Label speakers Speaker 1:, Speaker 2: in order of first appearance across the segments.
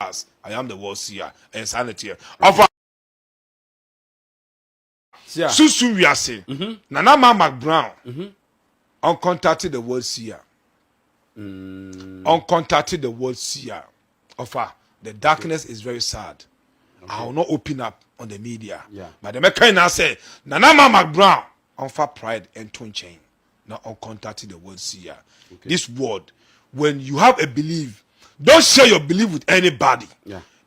Speaker 1: pass. I am the world seer and sanity. Offer Susu we are saying. Nana Mac Brown uncontacted the world seer. Uncontacted the world seer. Offer the darkness is very sad. I will not open up on the media. But the mechanic now say Nana Mac Brown on for pride and twin chain. Now uncontacted the world seer. This word, when you have a belief, don't share your belief with anybody.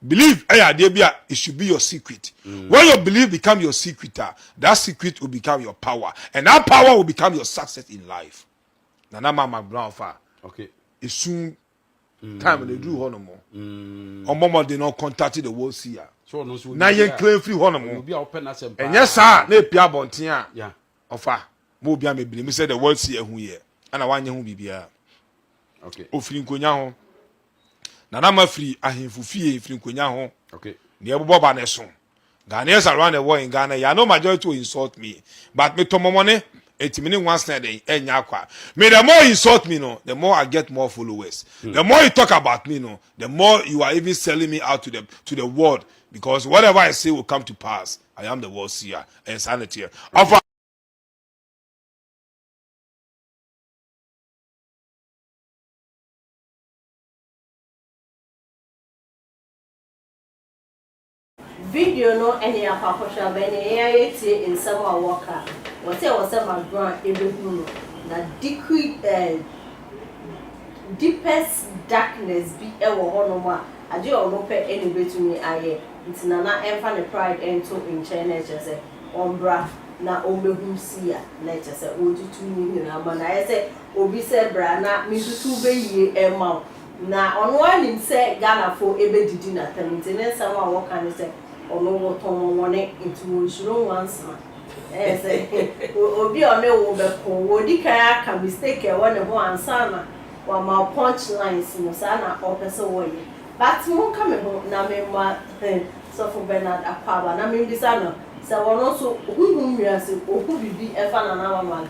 Speaker 1: Believe, it should be your secret. When your belief become your secret, that secret will become your power, and that power will become your success in life. Nana Mama Brown it's soon time they do honomo. Mama they not contact the world seer. Now you claim free honomo. And yes, sir, ne pia bontia. Offer. Mo bia me believe me say the world seer who here. And I want you who be bia. Ofrin konya ho. Nana ma free ahemfu fie free konya ho. Ne ebobo ba ne so. Ghanaians around the world in Ghana, you know majority will insult me. But me to money, 80 minutes once day, me the more you insult me, no, the more I get more followers. The more you talk about me, no, the more you are even selling me out to the world. Because whatever I say will come to pass. I am the world seer and sanity.
Speaker 2: Video no any apakosha be ne yeye in some worker. What say was my brand everything na deepest darkness be ewo hono ma aje ono pe any betumi aye ntina na emfa ne pride ento in China say ombra na omehum sia na say ojitu ni na ma na say obi say bra na misutu be yie ema na ono ani say Ghana fo ebe didi na tamintene sama worker ni say ono woton wone into nsuro wansa obi ono wo be ko wodi kan aka mistake e wone ho ansa na wa ma punch lines no sa na opese woye but mo ka me ho na me ma so for Bernard Akpaba na me bisa no se wono so huhum wiase oku bibi e fa na na ma ma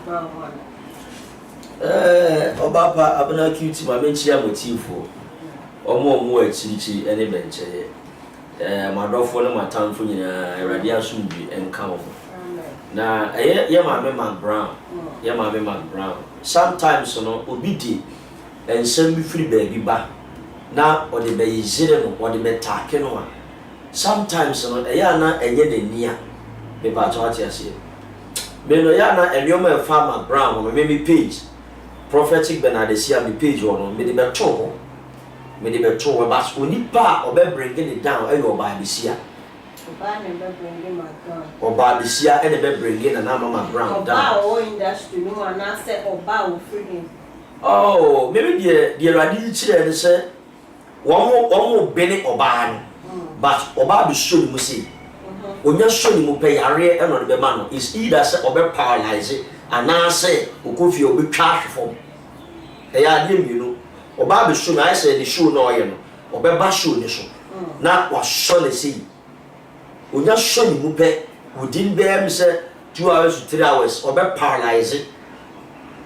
Speaker 2: ho
Speaker 3: obapa abana cute ma me chia motifo omo achirichi ene benche madofo na matamfo nyina Awurade asumbi enka wo na ye ma me Mac Brown sometimes no obi di ensem bi free baby ba na ode be yire no ode be take no sometimes no na enye de nia be ba to ati ase me no na elioma fa Mac Brown no me page prophetic benadesia me page no me de be to ho me de be to we ba so nipa obe bring it down e yo ba bisia
Speaker 2: oba ne be bring Mac Brown
Speaker 3: oba bisia e de be bring na Mac Brown down
Speaker 2: oba o industry no na say oba o free
Speaker 3: oh maybe the Awurade chire ne say won bene oba no but oba be show ni mu say onya show ni mu pe yare e no be ma no is either say obe paralyze ana say okofi obe twa hwefo e ya de mienu oba be show na say the show no ye no obe ba show ni so na wa show le say onya show ni mu pe within them say 2 hours to 3 hours obe paralyze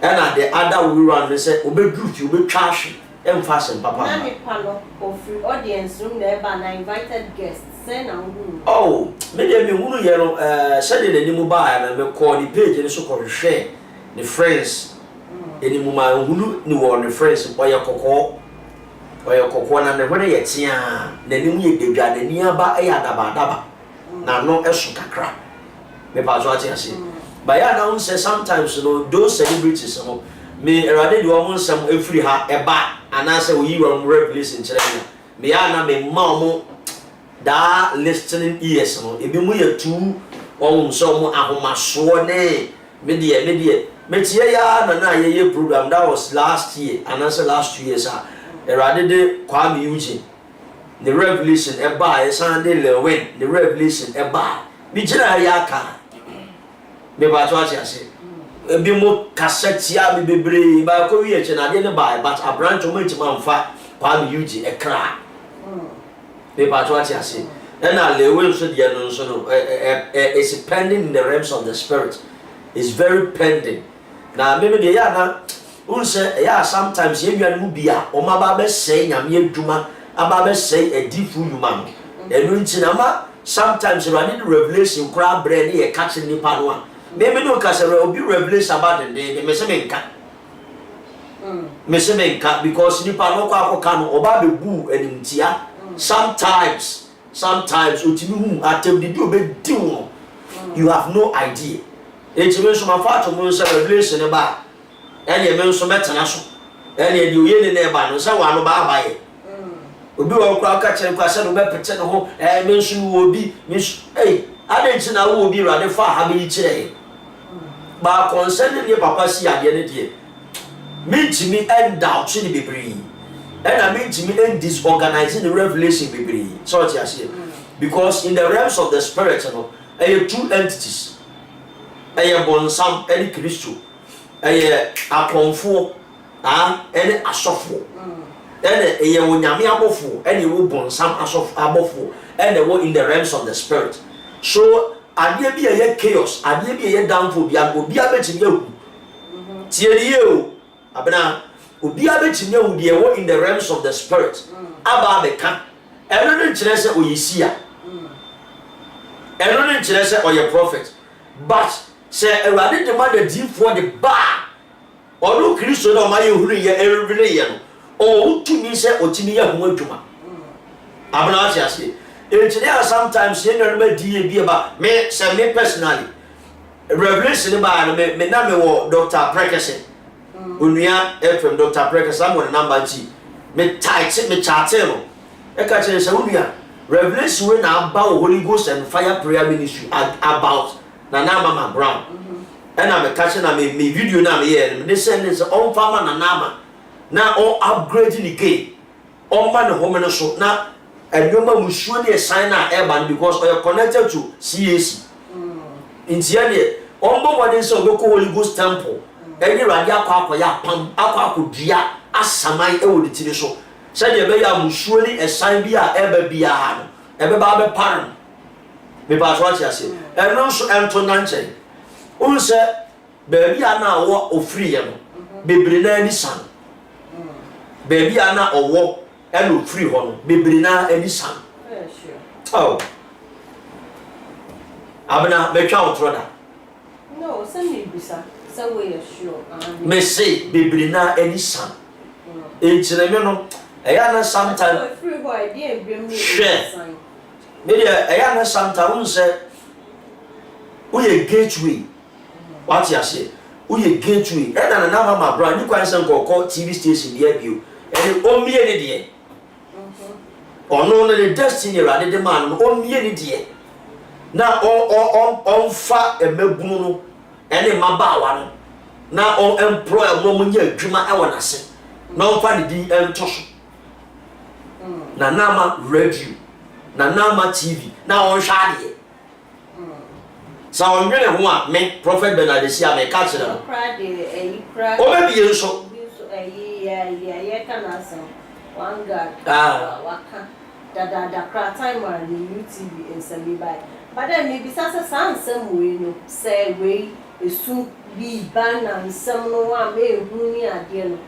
Speaker 3: and at the other we run they say obe group you be trash emphasis papa
Speaker 2: na me palo of free audience room there na invited guests say na hu
Speaker 3: oh me dey me hunu ye no say the ni mu ba na me call the page ni so ko share the friends eni mu ma hunu ni wo the friends oye kokko na me hore ye tia na ni mu ye dedwa na ni aba e adaba na no eso kakra me pa so ati ase but ya now say sometimes you know those celebrities me Awurade de wo nsam efiri ha eba ana say we yi wo revelation kire me ya na me ma mo da listening ears no ebi mu ye tu wo nso mo ahomaso ne me die me tie ya na ye program that was last year and also last 2 years Awurade de Kwame Eugene the revelation eba Sunday Lewin the revelation eba bi jira ya ka me ba to ase ebi mo cassette ya me bebre ba ko wi eche na de ne ba but abranch o manti manfa Kwame Eugene ekra me ba to ase na Lewin so de no so no is pending in the realms of the spirit is very pending na me de ya na unse ya sometimes ye nwan mu bia o ma ba be sei nyame adwuma ababe say a deep human and winchama sometimes running revelation crab brain e catching ni panwa maybe no case will be revelation about the day me say menka because ni pano kwa kan oba be bu enimtia sometimes utimi hu atem di obe di won you have no idea ejime so mafa to mo say revelation ba ene me nso metena so ene di oye ne ba no say wa no ba abaye obi wo kwa ka kire kwa say no be pete no ho me nso wo obi me adenchi na wo obi rade fa ha be kire ba concern ne papa si ade ne die me end out in the bebree and me end disorganizing the revelation bebree so what you see because in the realms of the spirit you know two entities bonsam any Christo akonfo any asofo any wonyame abofo any wo bonsam asofo abofo and they were in the realms of the spirit so ade bi chaos ade bi downfall bi obi abetimi ahu tieriye o abena obi abetimi ahu de wo in the realms of the spirit aba beka eno ne kire se oyisia eno ne kire se oye prophet but se ewade de ma the deep for the bar olu Kristo na ma ye huru ye erivile ye no o tumi se otimi ye ho adwuma abena asiase engineer sometimes you know me die bi ba me se me personally revelation ba no me na me wo Dr. Prekesen Unia FM Dr. Prekesen am on number G me tight me chat no e ka chere se unia revelation we na about Holy Ghost and fire prayer ministry about na mama Brown and I'm catching na me video na me here me say this on farmer na on upgrading again on man home no so na and you must surely sign a because we are connected to CAC. In Tiania, on what is of the Holy Ghost temple, and you are Yaquaquia, Pam, Aquacudia, Asamai, Euditiso. Said you may surely a sign be a ever be a hand, ever barber parent. Me pass what you say, and also Antonance. Who said, baby, I now walk of freedom, baby, any son. Baby, I now walk. And free one, baby na any son.
Speaker 2: Yeah, sure.
Speaker 3: Oh, Abena, make out brother.
Speaker 2: No, send me bisa. So we are sure.
Speaker 3: Me say baby na any son. In Chilemeno, Ayana sometime.
Speaker 2: Free boy, dear, bring me.
Speaker 3: Share. Maybe Ayana sometime say we a gateway. What you say? We a gateway. And another my brother, you can send call TV station near you. And only any day. Or no, the destiny rather the man only any day. Now on far a mebuno and a mabawan. Now on employ a woman here, Juma Awanase. Now find the tosh. Nanama radio, Nanama TV, now on Shadi. So I'm going to want make Prophet Benadesia make catch them. Oh, maybe you so.
Speaker 2: Yeah, can answer. One God, waka, da cry time on the UTV and send me by. But then maybe such a sound some way, no, say way, is soon be banned and some no one may who near dear.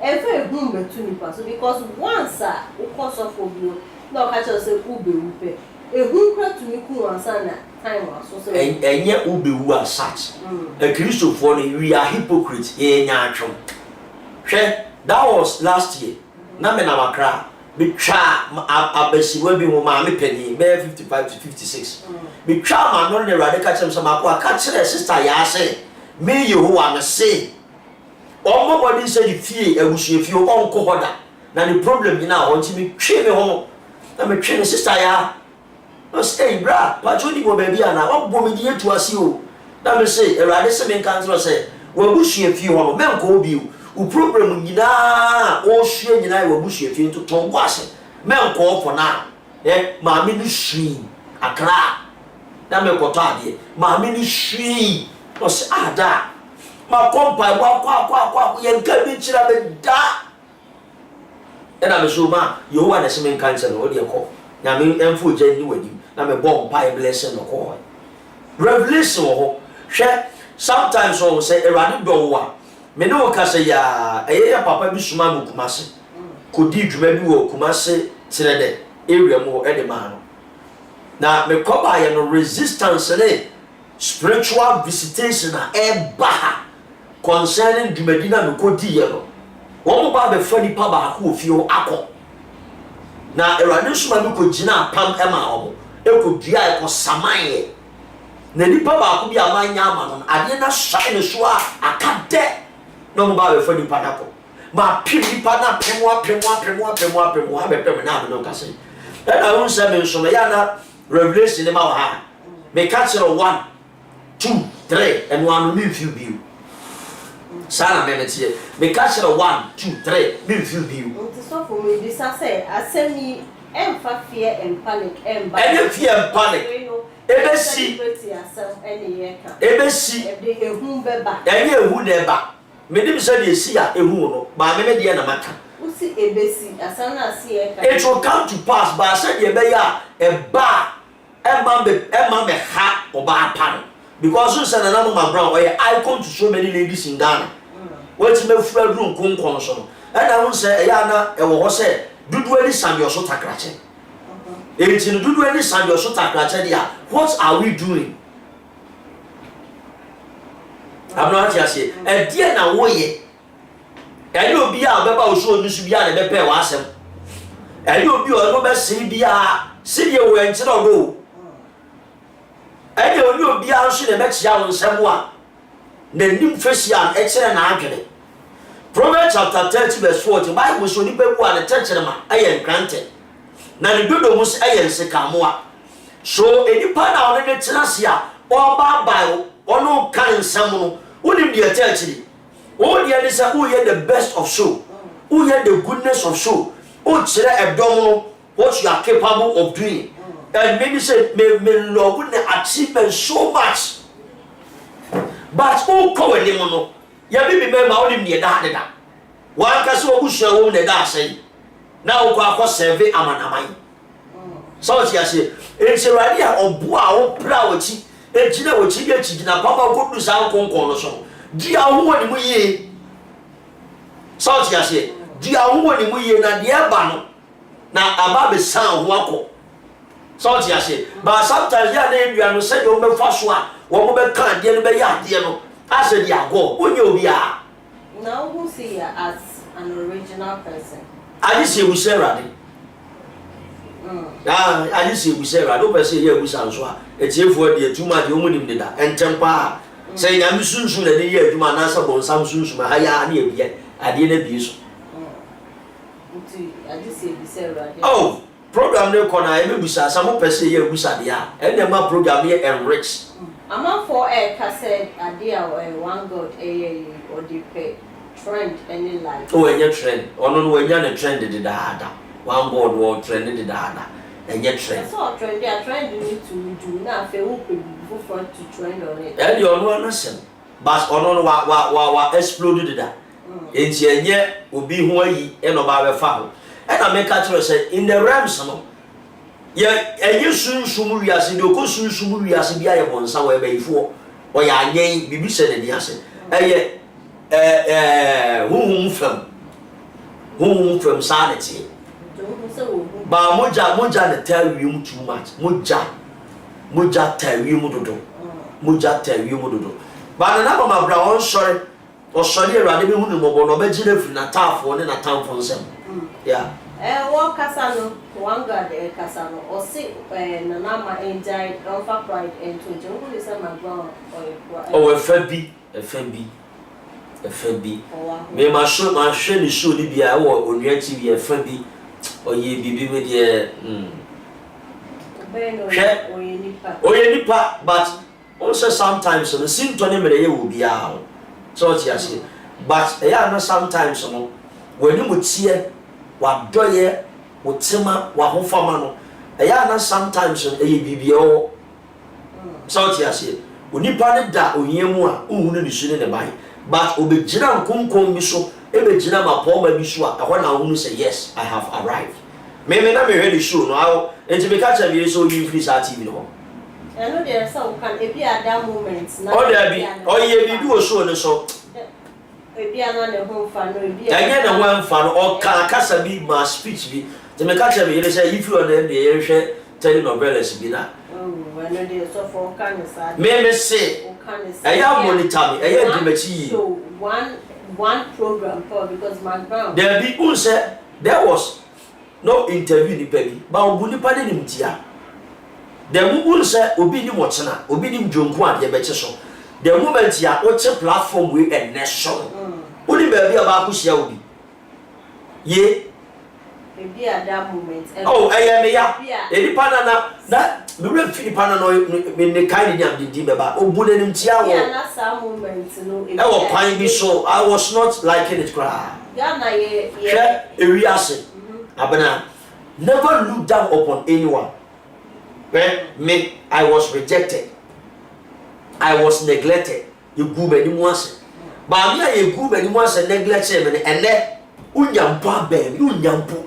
Speaker 2: Every room between us because once, of course, of you, no catch us a ube. A who cried to me, cool and sana time was so. And
Speaker 3: yet, ube who are such a Christopher, we are hypocrites, ye nyachum. That was last year. Na me na makra. Be twa abesi we bi mo ma me penny be 55 to 56. Be twa ma no ne rade ka chem so makwa ka kire sister ya say me Yehowa me say. Omo body say the fie ebusu fie onko hoda. Na the problem ni na wonti me twe me ho. Na me twe ne sister ya. No say bra, pa chodi go baby ana obo me die to asi o. Na me say e rade se me kan say we busu fie ho me nko obi o. U problem nyina o hwe nyina e wabuhwe fi nto ton gwase me nko for na ma me ni hwi akra na me koto ade ma me ni hwi o se ada ma kompa kwa ye nka bi kira be da e na me so ma Yehowa na se me cancel no de ko na me emfo je ni wadi na me bomb pie blessing no ko revelation ho hwe sometimes so say erade do wa me no ka say ya papa bi suma mu Kumase kodi dwuma bi wo Kumase kyerɛ dɛ area mu ɛde ma no na me kɔba yɛ no resistance ne spiritual visitation a ɛba ha concerning dwumadi na me kɔdi yɛ no wɔn ba bɛfa nipa baako wɔ fie hɔ akɔ na Awurade nso ma me kɔgyina apam ɛma wɔn ɛkɔdua ɛkɔsaman na nipa baako bi amanya ama no adeɛ na hyɛ ne so a aka dɛ na wɔn ba bɛfa nipa na kɔ ma pim nipa na pemu ha bɛpem na abɛn kasa yi ɛna wɔn nsɛm nso no yɛ na revelation ne ma wɔ ha me ka kyerɛ 1 2 3 ɛno ano me mfiw bio saa na mɛmɛ teɛ me ka kyerɛ 1 2 3 me mfiw bio
Speaker 2: nti sɔfo me bisa sɛ asɛm yi ɛmfa fear and panic ɛmba
Speaker 3: ɛne fear and panic ebesi
Speaker 2: ɛde ehu bɛba
Speaker 3: ɛne ehu na ɛba menim sɛ de esi a ehu no ba me deɛ na maka
Speaker 2: usi ebesi asɛm na asi ɛka
Speaker 3: it will come to pass ba sɛ deɛ bɛyɛ a ɛba ɛma me ha ɔba apa no because so say na Mama Brown oye icon to so many ladies in Ghana. What me fura drum konkon so no. And I won say eya na e wo ho say dudu ani sanyo so takrache. Enti no dudu ani sanyo so takrache dia. What are we doing? I'm not here say e die na wo ye. E obi a beba wo so nusu bia na be pe wa asem. E obi o no be se bia se die wo enche na go. Ɛde oni obi a nso na bɛkyia wo nsɛm a na nim facia ɛkyerɛ na adwene Proverbs chapter 30 verse 40 Bible so nipa wu a ne kyerɛkyerɛ ma ɛyɛ nkrante na ne dodo mu ɛyɛ nsekamoa so enipa na ɔne ne tena se a ɔba bai ɔno kan nsɛm no wonim deɛ kyerɛkyerɛ wo deɛ ne sɛ woyɛ the best of show woyɛ the goodness of show wokyerɛ ɛdɔm no what you are capable of doing. And maybe say me love achievement so much. But who call them no? Ya be member only me da. One case wo busua wo ne da say. Na wo kwa serve amanamai. So what you say? It's already a obo a wo pra wo chi. E gina wo chi gina papa ko du sa konkon no so. Dia ho woni mu ye. So what you say? Dia ho woni mu ye na dia ba no. Na aba be san ho akọ. So what you say? But sometimes you are not saying you may fast one. What we can't deal with you. I said, "Yeah, go. When you be a
Speaker 2: now who see you as an original person?"
Speaker 3: I just say we say ready. I just say we say ready. Don't say yeah we say so. It's here for the too much. You money did that. And temper. Say I'm soon the year. You man answer on some soon. My higher near be. I didn't be so.
Speaker 2: I just say we say ready.
Speaker 3: Oh. Program no corner e busa some person here busa dia and dem program here enrich
Speaker 2: am for a cassette idea or one god or the pay trend any like
Speaker 3: oh any trend ono no anya na trend de daada one god or trend de daada any trend
Speaker 2: so trend they are trying to do na fe who people front to trend on it
Speaker 3: and you know understand but ono no wa explode de da enti enye obi ho ayi e no ba be fa ho. And I make a say in the realms, yeah, and you soon sumuria, and you go soon sumuria, and be a bon somewhere before, or your name be said in the answer. Whom from sanity. But Moja tell you too much. Moja tell you mudo. Moja tell you mudo. But another my brown sorry, or sorry, rather be who no better from a tough one in a town for some. Yeah.
Speaker 2: One casano, one god, casano, or say, Nanama enjoyed Alpha Pride and to Jungle is a Macron or
Speaker 3: a Fabi. May my show, my shiny show be a war on your TV, a Fabi, or ye be with ye. Or any part, but also sometimes the symptom will be out. So what you say, but I sometimes when you would see wa doye wotima wa hofama no eya na sometimes e bibio so ti ase onipa ne da ohiemu a ohunu ni su ne bai but obejira nkonkon bi so e bejira ma poma bi so a ho na ohunu say yes I have arrived me na me ready show no awo enti me ka cha bi so you free sa TV no
Speaker 2: I know there are some can e bi at that moment na
Speaker 3: o there bi o ye bi o show no so
Speaker 2: Ebi ana ne ho fa no ebi
Speaker 3: anya na wan fa no o ka kasa bi ma speech bi The me catch me say if you are there the share telenovelas bi na.
Speaker 2: Oh, when they so for can say.
Speaker 3: Me say. I have monitor me. I have the
Speaker 2: so one program for because my ground.
Speaker 3: There be who said there was no interview ni baby, but obuni pa de nim tia. The who said obi ni mochena, obi ni mjonku ade be so. The moment ya watch platform we a nation. Only baby about push ya obi. Ye.
Speaker 2: Maybe at that moment.
Speaker 3: Oh, I am ya. Any panana that me rem fi panana no me ne kind am di beba. Obune nim tia wo.
Speaker 2: Yeah, na some moment no.
Speaker 3: I was pine be so I was not liking it cry.
Speaker 2: Ghana ye.
Speaker 3: Eri ase. Abana never look down upon anyone. When me I was rejected. I was neglected. You go many once. But me I go many once and neglect him and then unyampa be unyampo.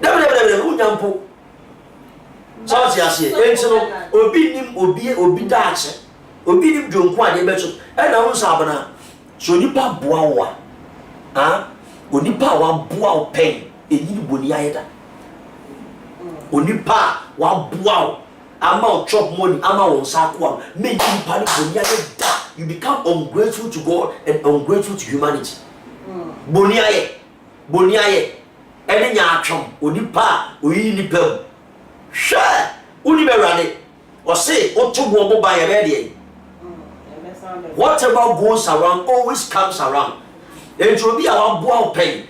Speaker 3: Never unyampo. So she say enti no obi dache. Obi nim dwonko ade be so. E na wo sabana. So nipa boa wo a. Ah? Onipa wa boa wo pen. Eyi boni ayeda. Onipa wa boa wo. Ama chop money, ama on sakwa, make you panic when you become ungrateful to God and ungrateful to humanity. Boniaye, any yachum, onipa, we ni pel. Share, uniberade, or say, or two more by a ready. Whatever goes around always comes around. It will be our boil pain.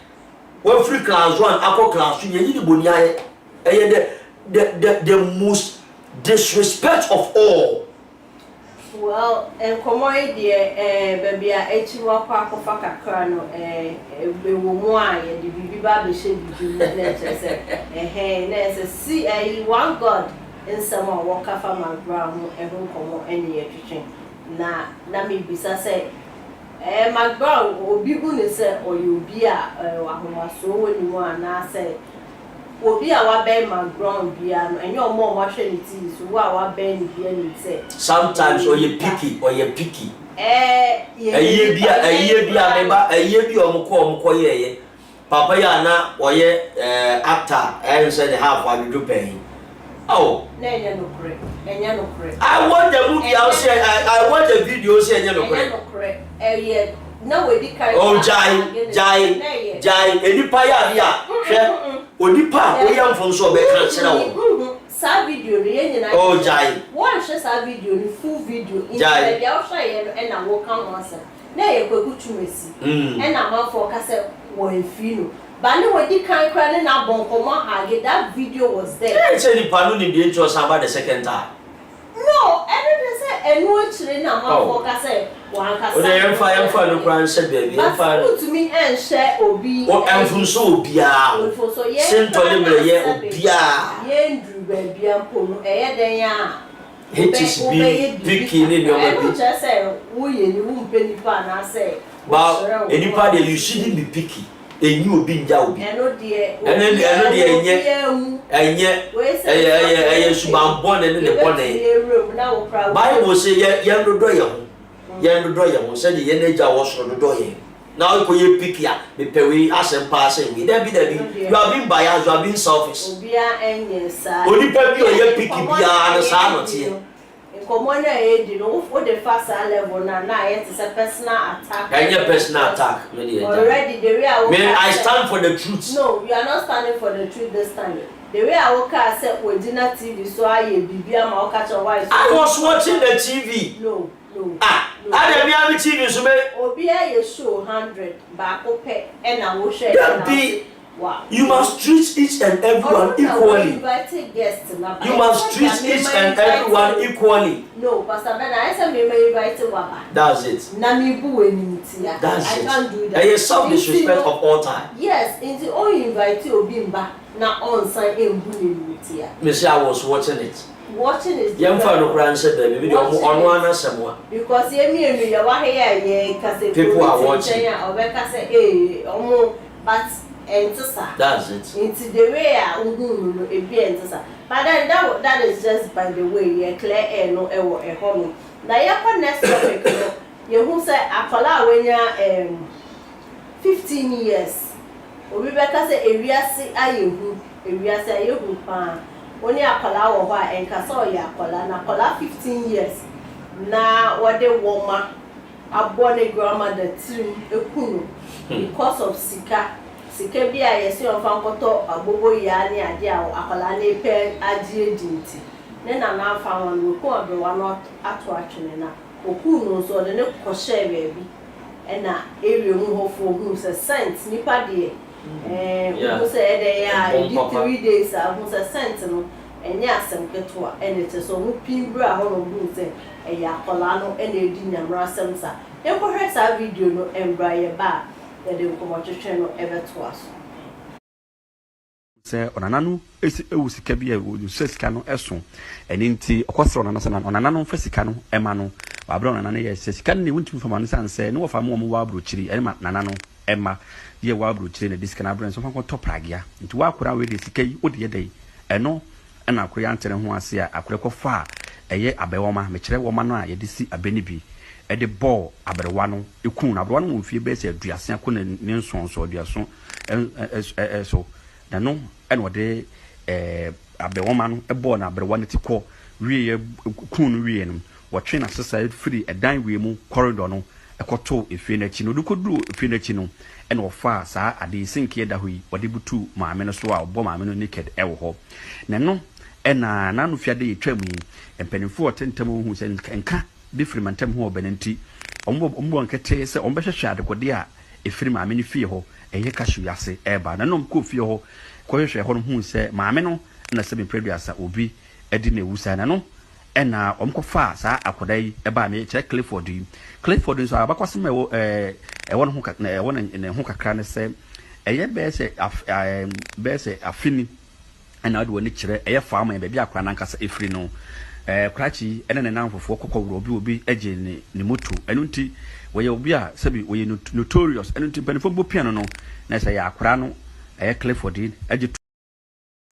Speaker 3: When free class one, upper class, you need boniaye, the most disrespect of all.
Speaker 2: Well, and come on, dear, baby, Sh0ck kwa kakra no, be woman, the baby baby should be let's see, one God in someone walk up from my ground, and won't come on any teaching. Na me be say, my ground will be good, say, or you be a so when you want, I say. Obi awa ben my ground piano and your mom washing it is who awa ben piano say.
Speaker 3: Sometimes or you picky.
Speaker 2: A
Speaker 3: year be omko ye. Papa ya na or ye actor and said half while you do paying. Oh,
Speaker 2: no correct.
Speaker 3: I want the movie I'll say I want the video say no
Speaker 2: correct. Yeah. No we di carry.
Speaker 3: Oh jai eni pa ya bia. Onipa we yam from so be kan kira wo.
Speaker 2: Sa video ni nyina.
Speaker 3: Oh jai.
Speaker 2: One share sa video ni full video in the bia o share e na wo kan once. Na ye kwaku tumesi. E na man for ka say wo enfi no. Ba ni we di kan kra ni na bon komo age that video was there.
Speaker 3: Yeah, say ni panu ni dey intro about the second time.
Speaker 2: No, everything say enu chire na man for ka say one ka say.
Speaker 3: O dey emfa no kran say baby
Speaker 2: emfa to me and share obi.
Speaker 3: O emfun so obia.
Speaker 2: So ye.
Speaker 3: Sentole me ye obia.
Speaker 2: Ye ndru ba bia mpo no eye den ya.
Speaker 3: HSB picky ni no
Speaker 2: be. I just say wo ye ni wo mpe nipa na say.
Speaker 3: But anypa dey you shouldn't be picky. Enyi obi nja obi.
Speaker 2: Eno de
Speaker 3: enye suban born and the born. Bible say ye dodo ye ho. Ye dodo ye ho say the ye nature was dodo ye. Now ko ye picky a me pewe asem pa say we there be you are being biased, you are being selfish.
Speaker 2: Obia enye sa.
Speaker 3: Onipa bi o ye picky bia na sa no tie.
Speaker 2: Common age, for the first level now, it's a personal attack.
Speaker 3: Any personal attack.
Speaker 2: Already, the way
Speaker 3: I stand for the truth.
Speaker 2: No, you are not standing for the truth this time. The way I walk out, said with dinner TV, so I be catch a wife.
Speaker 3: I was watching the TV.
Speaker 2: No.
Speaker 3: I didn't have TV, so
Speaker 2: Obia, you show 100 back up and I will share. Wow.
Speaker 3: You must treat each and everyone equally.
Speaker 2: You
Speaker 3: must treat each and everyone equally.
Speaker 2: No, Pastor Ben, I said me invite Waba.
Speaker 3: That's it. That's it.
Speaker 2: I can't do that.
Speaker 3: There is self-disrespect of all time.
Speaker 2: Yes, in the only invite you Bimba, not on sign in Bunia.
Speaker 3: Miss, I was watching it.
Speaker 2: Watching is
Speaker 3: young fellow grand said baby on one or someone.
Speaker 2: Because you are here,
Speaker 3: people are watching.
Speaker 2: But
Speaker 3: that's it.
Speaker 2: Into the way but then that is just by the way you clear air no a home. Now your next topic you who say Akola when you 15 years obi beka se ewiase ayehu ewiase ayehu pa oni akola wo ho a enka so ya akola na akola 15 years na wode woma abone grandmother trim ekunu because of sika bi a yesi on fan koto abobo ya ni ade a akola na pe agye dinti ne na na fa won ko obe wa no ato atwene na okunu so de ne ko share bi na area mu hofo hu se cent nipa de who say de ya 3 days who say cent no enya asem keto a ene te so mu pinbra ho no hu se ya akola no ene edi nyamra asem sa e ko hwe sa video no embra ye ba de ko mo twetwe no ebeto aso
Speaker 4: se onananu esi ewusika bi a sesika no eso eni nti okosro onananu fa sika no ema no abro onananu ye sesika ne wuntim fama no sanse ne wofa mo wa abro chiri eni nananu ema ye wa abro chiri ne disika na abro so fa ko topragia nti wa akora we de sika yi odi ye dai eno na akora antere ho ase a akora ko fa eye abewoma me kire woma no a ye de si abeni bi ede ball abrewa no ekun abrewa no mfie be se aduase akona ne nsonso aduaso so na no ene wode abewoma no ball na abrewa no tikọ wie kun wie no wotwe na sesa free edan wie mu corridor no ekoto efie na chi no dukodu efie na chi no ene ofa saa ade sinkie da hoyi wode butu maame no so a obo maame no naked ewo ho na no ena nanu fiade yetwamu empanimfo otentem hu se nka bi frimantem ho obenenti ombo nkete se ombehwehwe adekode a efiri maame no fie ho eye kashu yase eba na no mko fie ho kohwehwe ho no hu se maame no na se bepreduasa obi edi na ewusa na no ena omkofa saa akodai eba me che Clifford so abakwasem ewo no ho na ewo ne ho kakra ne se eye be se afini ena ade woni kire eye faama be bia akra nankasa efiri no krachi ene ne nanfofo kokowro obi eje ne moto enu nti we obi a sabi we notorious enu nti panifo bo piano no na se ya akra no Clifford eje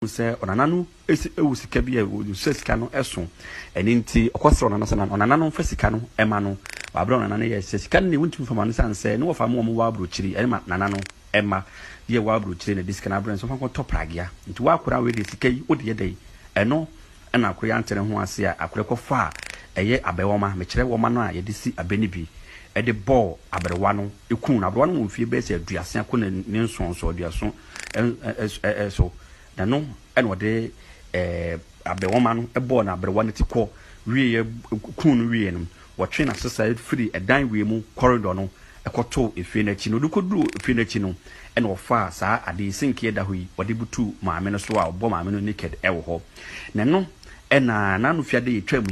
Speaker 4: se onananu esi ewusika bi a sesika no eso eni nti okosro onananu fa sika no ema no abro onananu ye sesika ne wuntum fama no sanse ne wofa mo wa abro chiri eni nananu ema ye wa abro chiri ne disika na abro so fa ko topragia nti wa akra we de sika yi odi ye dai eno na akra antere ho ase a akra ko fa eye abewoma me kire woma no a ye de si abeni bi ede ball abrewa no ekun abrewa no mfie be se aduase akona ne nsonso aduaso so na no ene wode abewoma no ball na abrewa no tikọ wie kun wie no wotwe na sesa free edan wie mu corridor no ekoto efie na chi no dukodu efie na chi no ene ofa saa ade sinkie da hoyi wode butu maame no so a obo maame no naked ewo ho na no ena nanu fiade yetwamu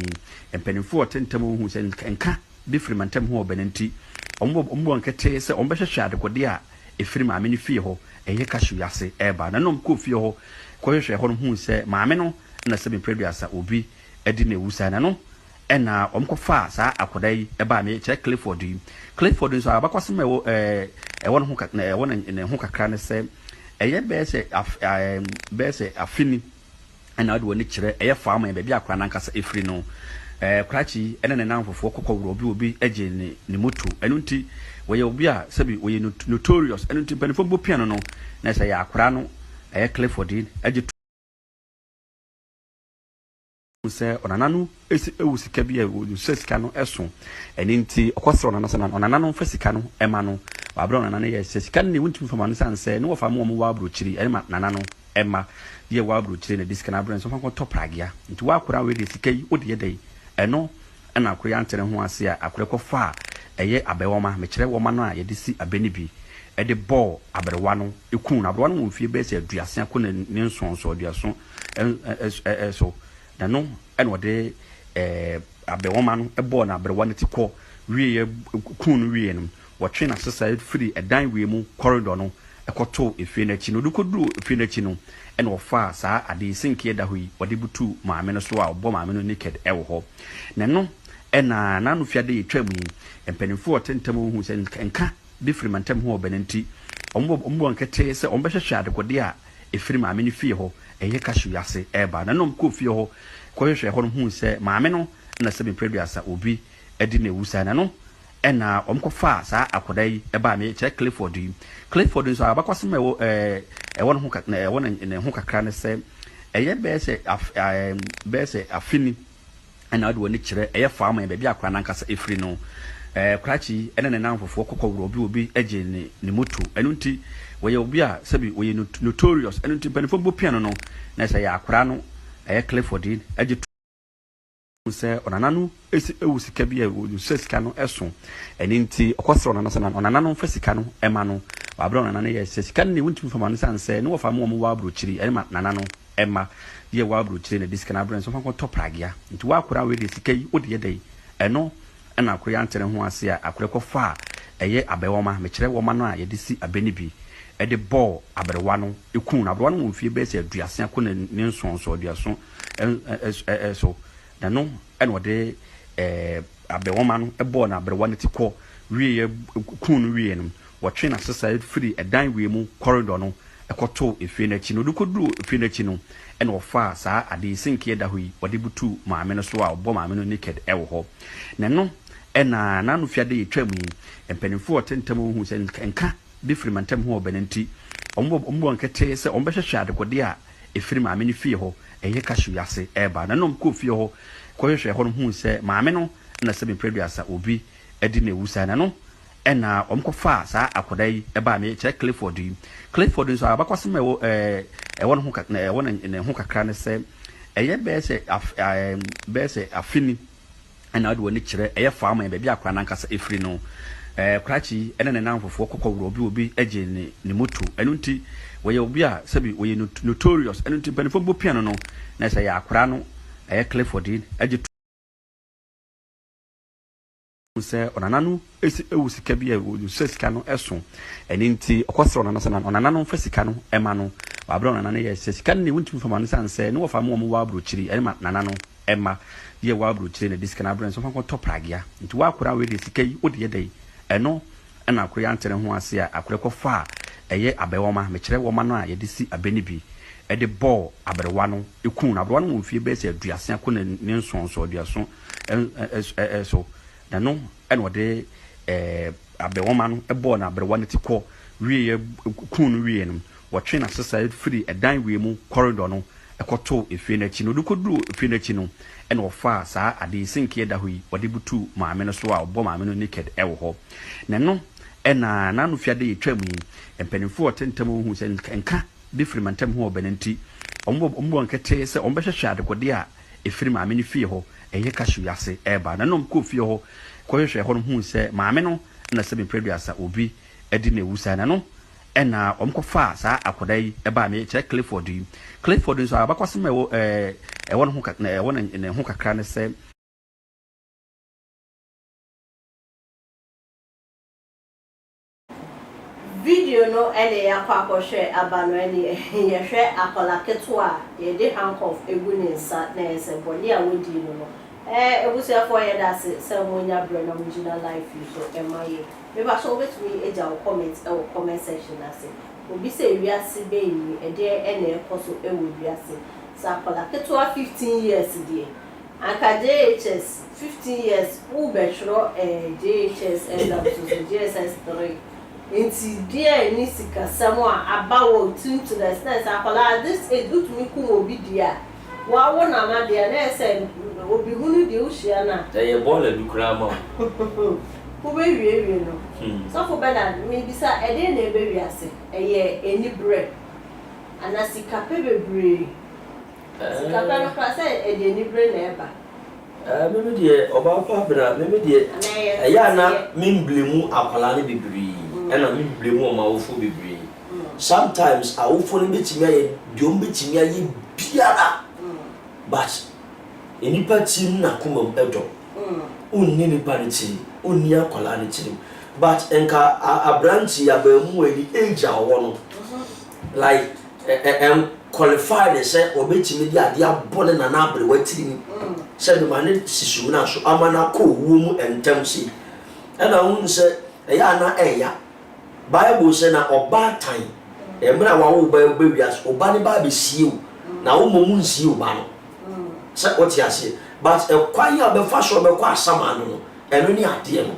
Speaker 4: empanimfo otentem hu se nka bi frimantem ho obenenti ombo nkete se ombehwehwe adekode a efiri maame no fie ho eye kashu yase eba na no mko fie ho kohwehwe ho no hu se maame no na se bepreduasa obi edi na ewusa na no ena omkofa saa akodai eba me che Clifford so abakwasem ewo no ho na ewo ne ho kakra ne se eye be se afini ena ade woni kire eye faama be bia akra nankasa efiri no krachi ene ne nanfofo kokowro obi eje ne moto enu nti we obi a sabi we notorious enu nti panifo bo piano no na se ya akra no Clifford eje se onananu esi ewusika bi a sesika no eso eni nti okosro onananu fa sika no ema no abro onananu ye sesika ne wuntim fama no sanse ne wofa mo wa abro chiri eni nananu ema ye wa abro chiri ne disika na abro so fa ko topragia nti wa akora we de sika yi odi ye dai eno na akora antere ho ase a akora ko fa eye abewoma me kire woma no a ye de si abeni bi ede ball abrewa no ekun abrewa no mfie be se aduase akona ne nsonso aduaso so na no ene wode abewoma no ball na abrewa no tikọ wie kun wie no wotwe na sesa free edan wie mu corridor no ekoto efie na chi no dukodu efie na chi no ene ofa saa ade sinkie da hoyi wode butu maame no so a obo maame no naked ewo ho na no ena nanu fiade yetwamu empanimfo otentem hu se nka bi frimantem ho obenenti ombo nkete se ombehwehwe adekode a efiri maame no fie ho eye kashu yase eba na no mko fie ho kohwehwe ho no hu se maame no na se bepreduasa obi edi na ewusa na no ɛna ɔmkɔfa saa akoda yi ɛba me kyerɛ Clifford nso abakwasem ɛwɔ no ho kakra ɛwɔ ne ho kakra ne sɛ ɛyɛ bɛsɛ afini ɛna ɔde wɔne kyerɛ ɛyɛ faama baabi akora nankasa efiri no krachi ɛna ne nan fofoɔ kɔkɔ obi agye ne moto ɛno nti wɔyɛ obi a sɛbi wɔyɛ notorious ɛno nti panifo bo piano no na sɛ yɛ akora no ɛyɛ Clifford agye sɛ ɔnana no ewu sika bi a sɛ sika no ɛso ɛne nti ɔkɔsrɛ ɔnana sɛ ɔnana no mfa sika no ɛma no wabrɛ ɔnana no yɛ sɛ sika no ne wontumi fama no sɛ ne wɔfa mo wɔ aburokyiri ɛne ma nana no ɛma yɛ wɔ aburokyiri na disika no abrɛ nso fa kɔtɔ pragea nti wɔakora wɔ de sika yi wode yɛ dɛ ɛno ɛna akora yɛntene ho ase a akora kɔfa a ɛyɛ abɛwɔma mekyerɛ wɔma no a yɛde si abɛni bi ɛde bɔɔ abɛrewa no ekun abɛrewa no wɔ mfie bɛyɛ sɛ aduase akɔ ne nsonso aduaso so na no ɛna ɔde abɛwɔma no ɛbɔɔ na abɛrewa no ti kɔ wie kun no wie no wɔtwe na sesa firi ɛdan wie mu corridor no ɛkɔto efie n'akyi no dukɔduru efie n'akyi no ɛna ɔfa saa ade sinkie da hɔ yi ɔde butu maame no so a ɔbɔ maame no naked ɛwɔ hɔ na no ɛna nanu fiade yɛ twam yi mpanimfoɔ ɔtentam hu sɛ nka bi firi mantam ho ɔbɛn nti ɔmbɔ nkɛte sɛ ɔmbɛhwehwɛ adekɔde a efiri maame no fie hɔ ɛyɛ kashu yase ɛba na nom kɔ fie hɔ kɔhwehwɛ hɔ no hu sɛ maame no na sɛ bepreduasa obi ɛdi na ewusa na no ɛna ɔmkɔfa saa akoda yi ɛba me kyerɛ Clifford nso abakwasem ɛwɔ no ho kakra ɛwɔ ne ho kakra ne sɛ ɛyɛ bɛsɛ afini ɛna ɔde wɔne kyerɛ ɛyɛ faama baabi akora nankasa efiri no krachi ɛna ne nan fofoɔ kɔkɔ obi agye ne moto ɛno nti wɔyɛ obi a sɛbi wɔyɛ notorious ɛno nti panifo bo piano no na sɛ yɛ akora no ɛyɛ Clifford agye sɛ ɔnana no ewu sika bi a sɛ sika no ɛso ɛne nti ɔkɔsrɛ ɔnana sɛ ɔnana no mfa sika no ɛma no wabrɛ ɔnana no yɛ sɛ sika no ne wontumi fama no sɛ ne wɔfa mo wɔ aburokyiri ɛne ma nana no ɛma yɛ wɔ aburokyiri na disika no abrɛ nso fa kɔtɔ pragea nti wɔakora wɔ de sika yi wode yɛ dɛ ɛno ɛna akora yɛntene ho ase a akora kɔfa a ɛyɛ abɛwɔma mekyerɛ wɔma no a yɛde si abɛni bi ɛde bɔɔ abɛrewa no ekun abɛrewa no wɔ mfie bɛyɛ sɛ aduase akɔ ne nsonso aduaso so na no ɛna ɔde abɛwɔma no ɛbɔɔ na abɛrewa no ti kɔ wie kun no wie no wɔtwe na sesa firi ɛdan wie mu corridor no ɛkɔto efie n'akyi no dukɔduru efie n'akyi no ɛna ɔfa saa ade sinkie da hɔ yi ɔde butu maame no so a ɔbɔ maame no naked ɛwɔ hɔ na no ɛna nanu fiade yɛ twam yi mpanimfoɔ ɔtentam hu sɛ nka bi firi mantam ho ɔbɛn nti ɔmbɔ nkɛte sɛ ɔmbɛhwehwɛ adekɔde a efiri maame no fie hɔ ɛyɛ kashu yase ɛba na nom kɔ fie hɔ kɔhwehwɛ hɔ no hu sɛ maame no na sɛ bepreduasa obi ɛdi na ewusa na no ɛna ɔmkɔfa saa akoda yi ɛba me kyerɛ Clifford nso abakwasem ɛwɔ no ho kakra ɛwɔ ne ho kakra ne sɛ
Speaker 2: video no ɛne yakɔ akɔhwɛ aba no ɛne yɛhwɛ akɔla ketewa a yɛde handcuff egu ne nsa na ɛsɛ bɔne a wodi no ebusuafoɔ yɛ dase sɛ mo nya brɛ na mo gyina live so ɛma yɛ meba so wobɛtumi agya wo comment ɛwɔ comment section ase obi sɛ wiase bɛyi ɛdeɛ ɛna ɛkɔ so ɛwɔ wiase sɛ akɔla ketewa 15 years deɛ anka JHS 15 years wobɛtwerɛ JHS exam so JSS 3 nti deɛ ni sikasɛm a aba wɔ team to the extent akɔla this age wotumi kum obi deɛ wawo na ma deɛ na ɛsɛ obi hunu deɛ wohyia na
Speaker 3: ɛyɛ bɔɔla bi koraa ma
Speaker 2: wobɛwiewie no sɔfo bɛda mebisa ɛdeɛ na ɛbɛwie ase ɛyɛ enibrɛ ana sika pɛ bebree sika pɛ no kora sɛ ɛde enibrɛ na ɛba
Speaker 3: meme deɛ ɔbaa pa bra meme deɛ ɛyɛ ana memblemu akwala no bebree ɛna memblemu ɔmawofo bebree sometimes awofo no bɛtumi ayɛ deɛ ɔmbɛtumi ayɛ biara but enipa tim na kuma ɛdɔ onni nipa ne tim onni akwala ne tim but enka abranchi abamu ani age awɔ no like qualified sɛ obetimi di ade abɔ ne nana abre watiri ni sɛ de mane sisu na so amana kɔ wuo mu entam si ɛna hu sɛ ɛyɛ ana ɛya bible sɛ na ɔba tan emra wa wo ba wiase ɔba ne ba be sieu na wo momu nsieu ba no sɛ ɔte ase but ɛkwan a bɛfa so bɛkɔ asama no ɛno ni ade no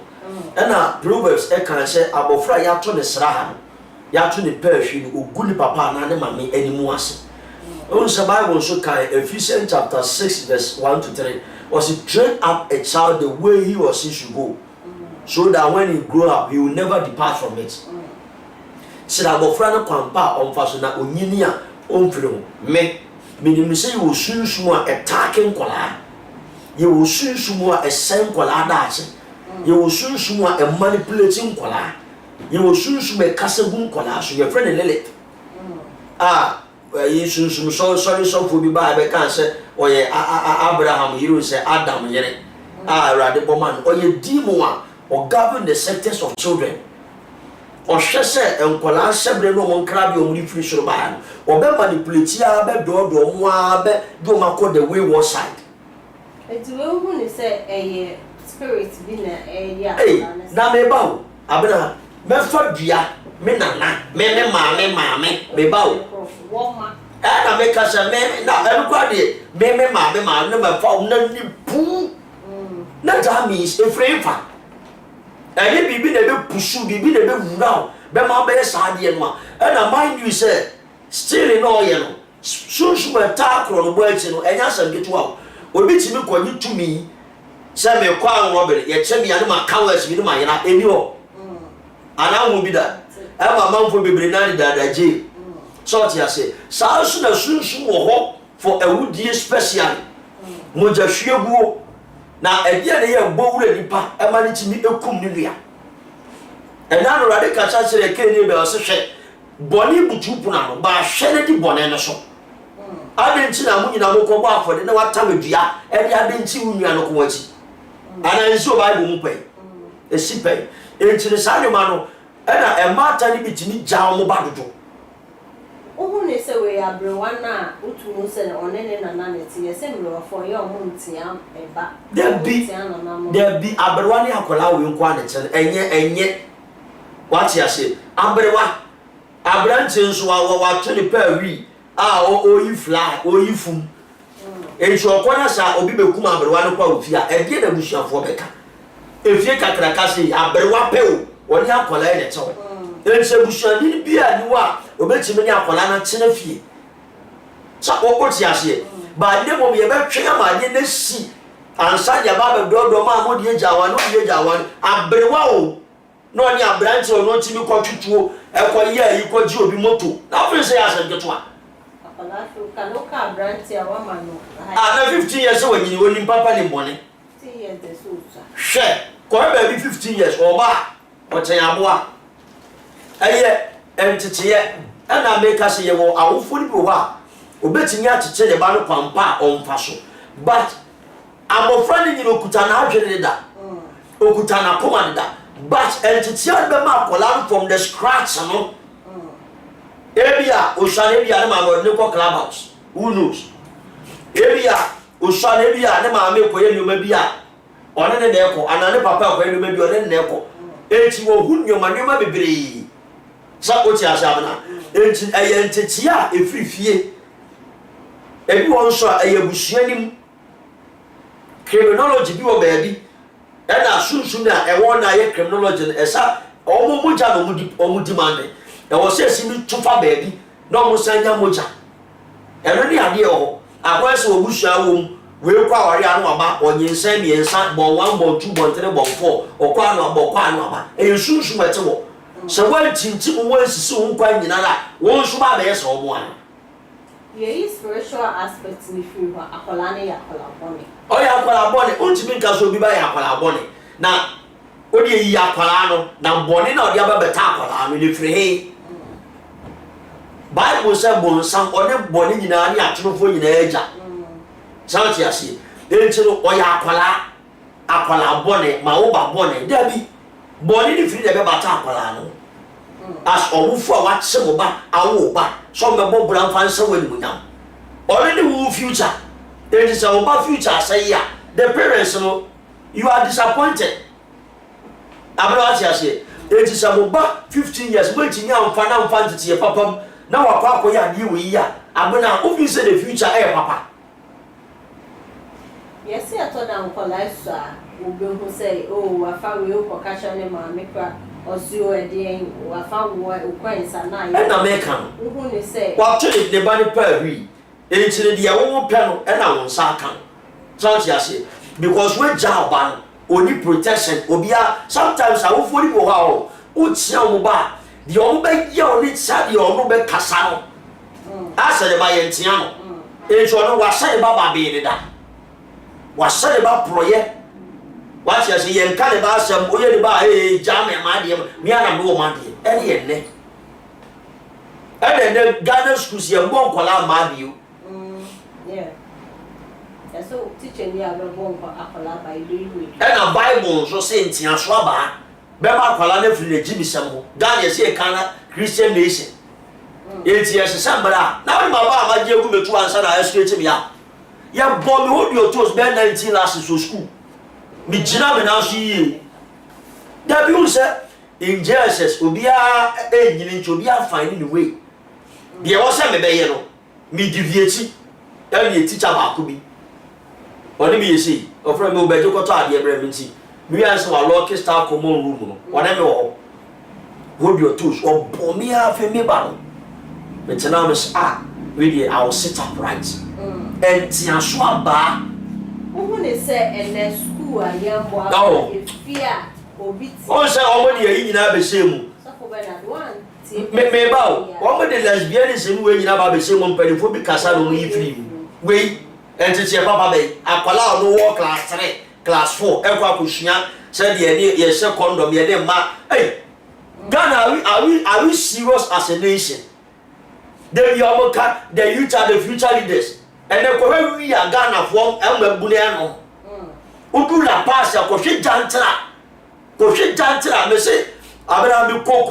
Speaker 3: ɛna Proverbs ɛka sɛ abɔfra yɛato ne sra ha no yɛato ne pɛɛhwi no ogu ne papa anaa ne mame animu ase ɔn sɛ Bible nso kan Ephesians chapter 6 verse 1 to 3 was train up a child the way he or she should go so that when he grow up he will never depart from it sɛ abɔfra no kwampa a ɔmfa so na onyini a ɔmfiri ho menim sɛ yɛwɔ sunsum a ɛtaake nkɔlaa yɛwɔ sunsum a ɛsɛn nkɔlaa daakye yɛwɔ sunsum a ɛmanipulate nkɔlaa yɛwɔ sunsum a ɛkasa gu nkɔlaa so yɛfrɛ ne Lilith yi sunsum sɔre sɔfo bi baa bɛka sɛ ɔyɛ Abraham yere sɛ Adam yere Awurade bɔma no ɔyɛ demon a ɔgovern the sectors of children ɔhwɛ sɛ nkɔlaa hyɛbrɛ no ɔmo nkra bi ɔmo de firi soro baa no ɔbɛ manipulate a bɛdɔɔdɔɔ mo a bɛ de ɔmo akɔ the wayward side
Speaker 2: eti wehu ne sɛ ɛyɛ spirit bi na ɛyɛ
Speaker 3: a na meba wo abena mɛfa dua me nana me maame meba wo na meka sɛ me na ɛnkwa de me maame na mɛfa wo na ni pu na that means efrefa ɛne bibi na be pusu bibi na be wura bɛma bɛyɛ saa deɛ no a ɛna mind you sɛ still no ɔyɛ no sunsun ɛta akoro no bɔ akyi no ɛnya asɛm ketewa obi timi kɔnyi tumi sɛ me kɔ anwɔbere yɛkyɛ me ade ma kawes bi ne ma yera eni hɔ ana ho bi da ɛma manfo bebre na ne dadaje so ɔte ase saa so na sunsun wɔ hɔ for awudie special moja hwieguo na ɛdeɛ ne yɛ bɔ wura nipa ɛma ne timi ekum ne nua ɛna no rade kacha kyerɛ kene bɛ ɔse hwɛ bɔne butu puna no ba hwɛ ne di bɔne ne so adenti na mu nyina mo kɔ bɔ afɔde na wata medua ɛde adenti wo nua no ko wachi ana nso Bible mu pɛ esi pɛ entire saa ne ma no ɛna ɛmata ne bitimi gya mo ba dodo
Speaker 2: ohu ne sɛ we abrewa na otu mu sɛ ɔne ne nana ne tie sɛ mrewafo yɛ ɔmo ntia ɛba
Speaker 3: there be abrewa ne akola we nko ane kyɛ enye wati ase abrewa abrante nso wa to ne pa wi oyi fly oyi fum enso okona sa obi bekum abrewa no kwa ofia ɛde na busuafo bɛka efie kakraka se abrewa pɛo wɔne akola yɛ kyɛw enso busuani bi a ni wa obetimi ne akola na kyena fie sa okoti ase ba de mo ye bɛtwe ama de na si ansa de ba bɛdɔdɔ ma mo de gyawa no de gyawa abrewa o no ni abrante o no timi kɔtwetwo ɛkɔ ye yi kɔji obi moto na afiri sɛ asɛm ketewa
Speaker 2: kanoka abrante a wama no
Speaker 3: na 15 years wanyini woni papa ne bɔne
Speaker 2: 15 years de so
Speaker 3: hwɛ kɔɛ ba bi 15 years ɔba ɔkyɛn aboa ɛyɛ ɛntetiɛ ɛna meka sɛ yɛwɔ awofo ni bi wɔ a obetimi akyekye ne ba no kwampa a ɔmfa so but abɔfra ne nyina okuta na adwene ne da okuta na koma ne da but ɛntetiɛ bɛma akɔla from the scratch no ebia osane bia ne maame ne kɔ clubhouse who knows ebia osane bia ne maame kɔ yɛ nyoma bia ɔne ne ɛkɔ ana ne papa kɔ yɛ nyoma bia ɔne ne ɛkɔ enti wo hu nyoma bebree sa oti asabna enti ɛyɛ ntetia efrifie ebi won so ɛyɛ busuanim criminology bi wɔ baabi ɛna sunsun na ɛwɔ na yɛ criminology ɛsa ɔmo moja no ɔmo demand ɛwɔ sɛ simi tufa baabi na ɔmo sanya moja ɛno ne adeɛ wɔ akɔɛ sɛ obusua wom we kɔ awari anu aba ɔnyensa miensa bɔn 1 bɔn 2 bɔn 3 bɔn 4 ɔkɔ anu aba ɛyɛ sunsun ɛte wɔ sɛ wɔn tintim wɔn sisi wɔn kwan nyina la wɔn nso ba bɛyɛ sɛ wɔn ano.
Speaker 2: yɛyi spiritual aspect ni firi hɔ akɔla ne yɛ akɔla bɔne.
Speaker 3: ɔyɛ akɔla bɔne ontumi nka so obi ba yɛ akɔla bɔne na o de yi akɔla no na bɔne na ɔde aba bɛta akɔla no ne firi he. Bible sɛ bɔnsam ɔne bɔne nyinaa ne atorofo nyinaa agya saa te aseɛ enti no ɔyɛ akɔla bɔne ma wo ba bɔne dabi bɔne ne firi de bɛbata akɔla no as ɔwofo a wakye mo ba awo ba so mbɛbɔ bra mfa nsa wɔ animunyam ɔne ne wo future enti sɛ wo ba future asɛe a the parents no you are disappointed abra ate aseɛ enti sɛ mo ba 15 years mo antimi amfa na mfa nteteɛ papam na wakɔ akɔyɛ adeɛ wɔ yi a abena obi sɛ the future ɛyɛ papa
Speaker 2: yɛsɛ to down kolasa obi hu say oh afa we ko ka cha ne ma me kra osu o de afa wo kwansa na
Speaker 3: e na me kan
Speaker 2: hu ne say
Speaker 3: wa to ne ba ne pa wi e chire dia wo pe no e na won sa kan so ti ase because we ja oba oni protection obia sometimes awofo ni bo ha o utia mo ba di o be ye oni cha di o be kasa no asa de ba ye ntia no e jo no wa sa ba ba be ni da wa sa de ba proye wa ti ase ye nka de ba asem o ye de ba ja me ma de mi ana me wo ma de e ye ne e de Ghana schools ye mo nkola ma de o
Speaker 2: yeah. So teaching ya be bon ko akola by the way.
Speaker 3: And a Bible so say ntia so aba be ma akola na firi jimisem ho Ghana say kana Christian nation. Enti ya sesambara na we ma ba ma je gu metu ansa na escrete me ya bo me hold your toes be 19 last so school me gina me na so yi da bi un say in Jesus obia enyini nti obia find the way de wo say me be ye no me deviate tell me teacher ba ko bi oni bi yesi ofre me obeje ko to ade ebre me nti me answer wa lock star common room no wona me wo hold your toes o bo me afa me ba no me tena me we dey I will sit upright and tia so aba
Speaker 2: who ne say en school ayambo efia obi ti
Speaker 3: o say o mo dey yi nyina be shemu
Speaker 2: so for Bernard one
Speaker 3: me ba o mo dey lesbianism we nyina ba be shemu mpelifo bi kasa no yi free we entity papa be akwala no wo class 3 class 4 ekwa akohua say de ye she condom ye de ma hey Ghana are we serious as a nation? The youth are the future leaders and the ko we are Ghana from embebune no udu la pass ko hwe jantra me say abena me ko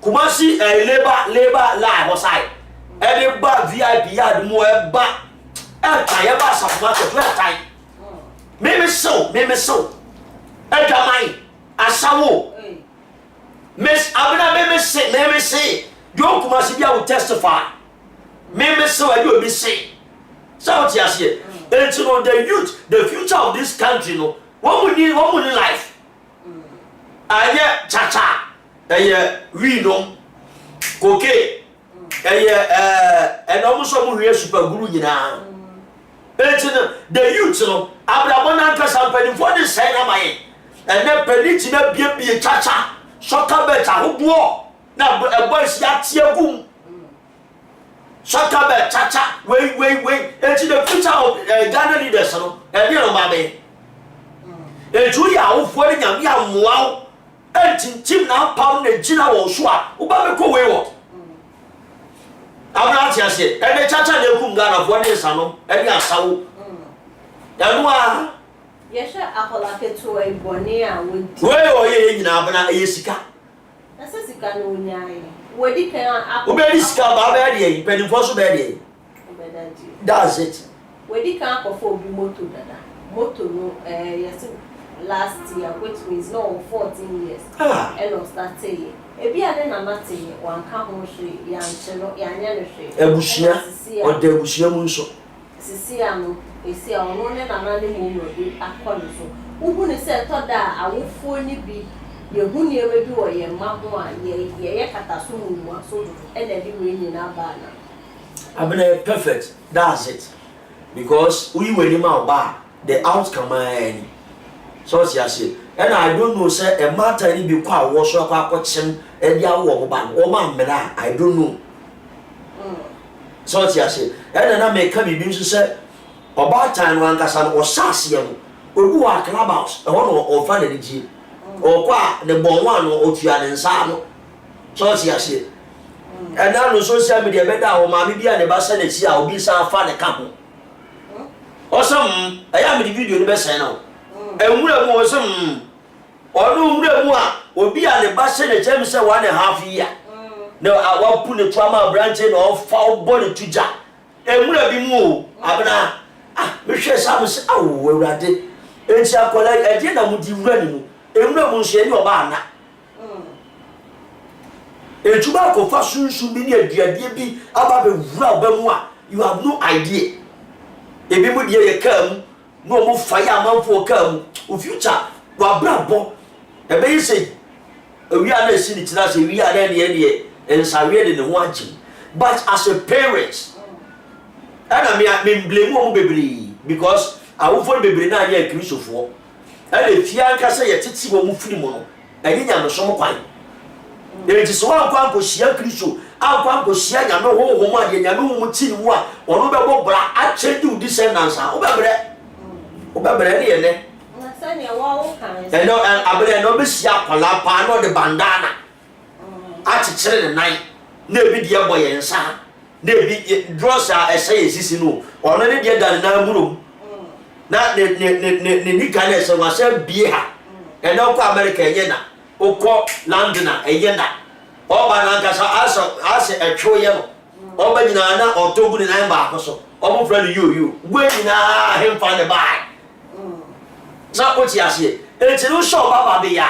Speaker 3: kumasi labor la hosai any ba VIP yard mo e ba e ba safuma to time me so e jamai asawo miss abena me say you kumasi bia will testify me so e do be say so what you say and you know the youth the future of this country no what we need life anya cha we no koke and almost some real super guru nyina the youth no abrabona nkasa mpani for the say na mai and na peniti na bie cha Sh0ck bet ahobo na boys ya tiagum Sh0ck bet cha we into the future of Ghana leaders no e no ma be eju ya awofo ni nyame amoa entintim na pam na gina wo so a wo ba be ko we wo abra ti ase e de cha na kum Ghana fo ni sano e de asawo ya no a
Speaker 2: yesha akola keto e boni a wodi
Speaker 3: we o ye nyina abana e sika
Speaker 2: na se sika no nyae wodi kan akọ
Speaker 3: o be di sika ba be de pedi fo so be de that's it
Speaker 2: wodi kan akọ fo obi moto dada moto no yes last year which means no 14 years and of start say ebi ade na mate wan ka ho hwe ya nchero ya nya no hwe
Speaker 3: ebusia o de ebusia mu nso
Speaker 2: sisi ano esi a ono ne na na ne mu no bi akọ no so uhu ne se to da awofo ni bi ye hu ne ebe bi wo ye ma ho a ye kata so mu so e na bi we nyina ba na
Speaker 3: abena perfect that's it because we were ma ba the outcome any so say and I don't know say a matter ni bi kwa wo so akwa chem e dia wo ba wo ma mera I don't know so say and na me ka bi nso say oba time wan kasa no osase ye no ogu wa clubhouse e ho no o fa na ji o kwa the bon one no otua ne nsa no so say and now no social media better o ma bia ne ba sa na chi a obi sa fa ne ka ho osam aya me di video ni be sen no enwura mu osam onu nwura mu a obi a ne ba se ne jem se 1.5 year no awa pu ne trauma branch no o fa body tuja enwura bi mu abena me hwe sam se awo awurade enti akola ede na mu di wura ni mu enwura mu nso ni oba ana etuba ko fa sunsun bi ni aduade bi aba be wura oba mu a you have no idea ebi mu die ye kam no mo fire amanfo ka mu future wa brabo e be say we are na see ni tira say we are there ne ensawe de ne ho agye but as a parents and me blame mo bebre because awofo bebre na ya kristofo e le fia nka say ye titi wo mu firi mo no eni nya no so mo kwan e ti so akwa ko sia kristo akwa ko sia nya no ho ho ma ye nya no mu ti ni wo a ono be bo bra a change the descendants a wo bebre ne ye ne
Speaker 2: na sanya wa wo kan
Speaker 3: e no abre no be sia kwala pa no de bandana a chichire ne nan na ebi de boy yensa na ebi dross a ese sisi no ono ne de dan na muro na ne ni kan ese wa se bie ha e na ko America ye na okọ London eye na oba na nkasa ase etwo ye no oba nyina na otogu ni nan ba akoso omo friend you gwe nyina hemfa ne bai sa oti ase enti no show baba be ya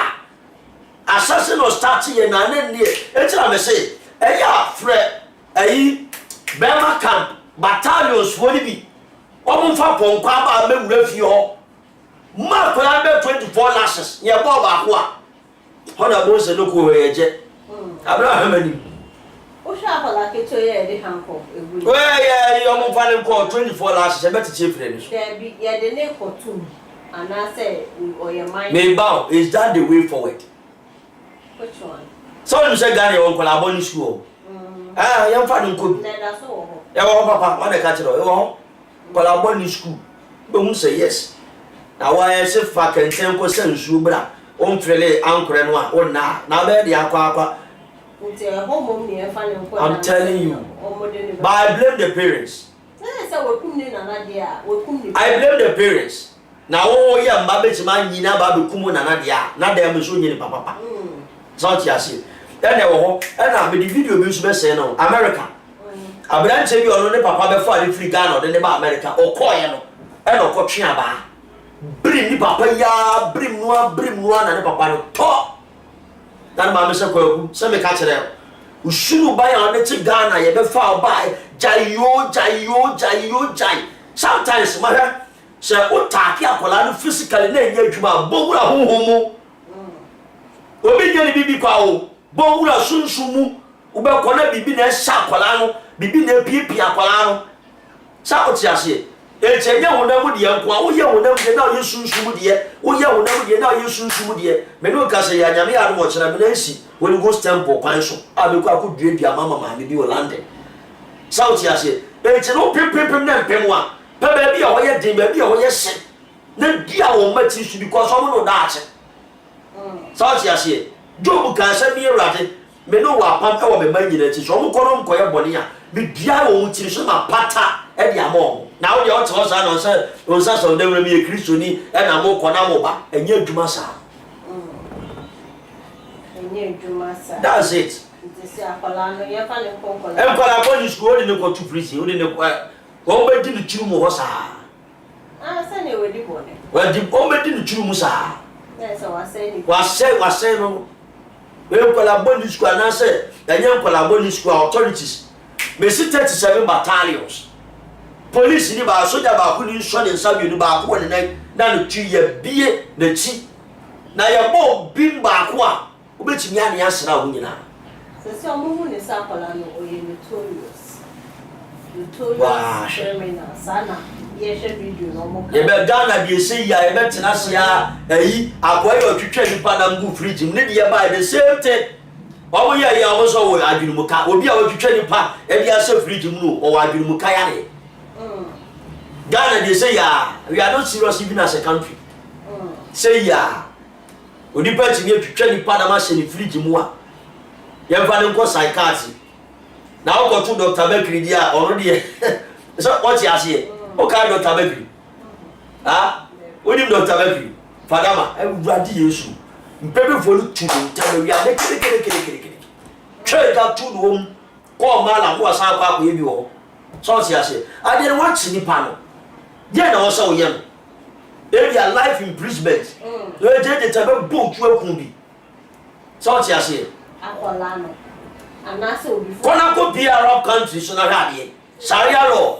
Speaker 3: assassin no start ye na ne enti na me say eya fre ayi bema camp battalions woni bi omo fa ponko aba mewura fi ho ma ko ya be 24 lashes ye bo ba ko a hoda bo se no ko ye je Abraham ani
Speaker 2: o sha fala ke to ye de hanko ewu
Speaker 3: we ye omo fa le ko 24 lashes e beti che fre ni so
Speaker 2: there be ye de ne ko tu ana say o your mind
Speaker 3: me bow is that the way forward
Speaker 2: which one
Speaker 3: so you say Gary on collaboration school yam fa ni ko bi
Speaker 2: na da so ho
Speaker 3: ya wo papa o de ka chiro e wo collaboration school be hu say yes na wa ye se fa kenten ko se nsu bra on frele ankore no a on na be de akwa
Speaker 2: nti ho mom ne fa ne ko
Speaker 3: I'm telling you but I blame the parents
Speaker 2: say we kum ni na na dia we kum ni
Speaker 3: I blame the parents na wo ye mba be tima nyina ba be kum na dia na da me so nyini papa so ti ase ene wo ho ena me di video bi so be say no America abranche bi ono ne papa be fa ni free Ghana de ne ba America o ko ye no ena o ko twe aba brim ni papa ya brim noa na ne papa no to dan ma me se ko agu se me ka kire usuru ba ya ne ti Ghana ye be fa ba jayo sometimes ma ha se o taaki akola no physically na enya adwuma bowura hohomu obi je ni bibi kwa o bowura sunsumu ube kona bibi na sha akola no bibi na piepia akola no sa o ti ase e chenye wonam de yanko a wo ye wonam de na o yesunsumu de wo ye wonam de na o yesunsumu de me no ka se ya nyame ya no kira me na nsi Holy Ghost temple kwan so a be kwa ko dua mama me bi Holande sa o ti ase e che no pempem na mpem a pa ba bi a wo ye din ba bi a wo ye se na dia wo mati su because o mo no da ache sa o ti ase Job ka se mi erade me no wa pam ka wo be manyina ti so mo kono mkoye bone a me dia wo tiri so ma pata e dia mo na wo de o to sa no se on sa so dem mi Kristo ni e na mo kona mo ba enye adwuma sa
Speaker 2: enye adwuma sa
Speaker 3: that's it
Speaker 2: nti akola no ye fa ne konkola
Speaker 3: e kola boni school de ne ko tu prison de ne ko be di ni chiru mo ho sa
Speaker 2: se ne we di bone
Speaker 3: wa di o be di ni chiru mo sa
Speaker 2: na se
Speaker 3: wa say no we kola boni school na se enye kola boni school authorities me see 37 battalions police ni ba soldier ba ku ni so ne nsabi ni ba ku ne na no twi ye bie na chi na ye bo bim ba ku a obetimi ane asra ho nyina
Speaker 2: se o mu ne sa akola no o ye notorious criminal sana ye she video no mo
Speaker 3: ye be Ghana bi ese ya ye be tena se ya ayi akoye otwetwe nipa na ngu fridge ne de ye ba the same thing o mo ye ya o so wo adwunu mu ka obi a otwetwe nipa e bi ase fridge mu no o adwunu mu ka ya ne Ghana they say ya we are not serious even as a country say ya odi pa ti ne twetwe nipa na ma se ni fridge mu a ye fa ne ko psychiatry na o go to Dr. Bekri dia ono de so what you ase o ka Dr. Bekri odi Dr. Bekri fadama e wurade Yesu mpebe fo lu tu ntabe wi ade kere try that to no ko ma la mo asa kwa ko ye bi wo so what you ase ade no watch nipa no ye na wo so ye no their life imprisonment no je tabe bo tu akun bi so what you ase
Speaker 2: akola no anase obi fo
Speaker 3: kona ko bi Arab country so na hade Sharia law